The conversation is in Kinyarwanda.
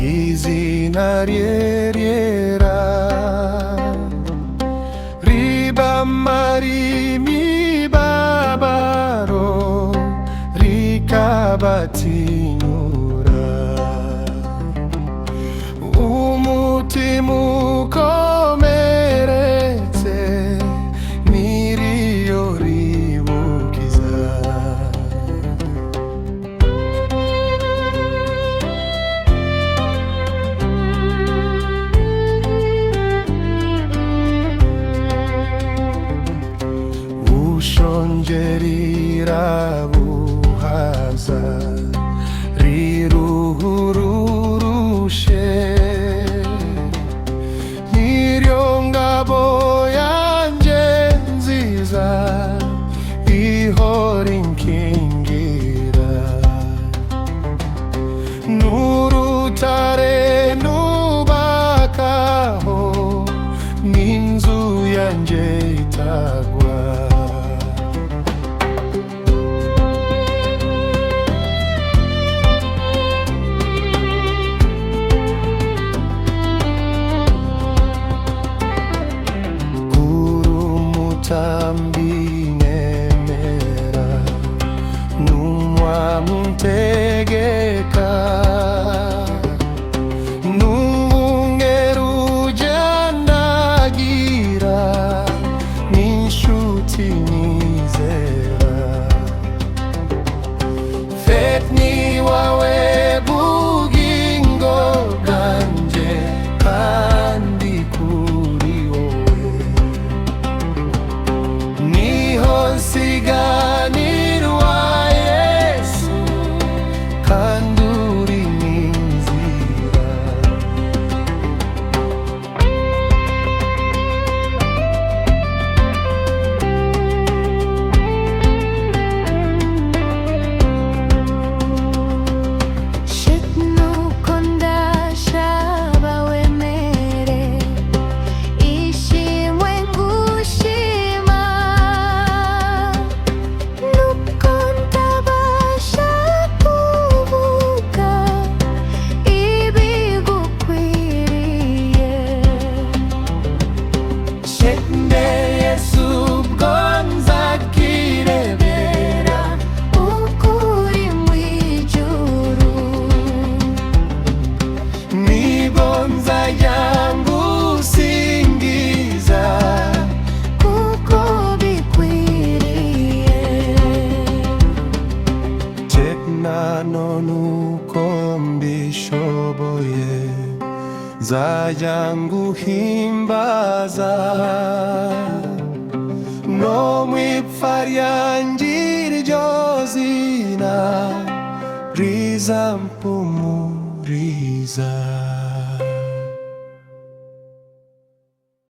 izina rye ryera ribamara imibabaro rikabatinyura. Umutima ukomeretse niryo riwukiza. Ushonje rirabuhaza, riruhururushe, niryo ngabo yanjye nziza ihora inkingira. N'urutare nubakaho n'inzu yanjye itagwa. Tambinemera numwamutegeka, numwerujandagira n'inshuti nizera. Fetni wawe bugingo bwanje kandi kuri wowe siganirwa Yesu kandi uri n'inzira. Shitnuko ndashaba wemere ishimwe ngushima. Nuko mbishoboye nzajya nguhimbaza, no mu ipfa ryanjye iryo zina rizampumuriza.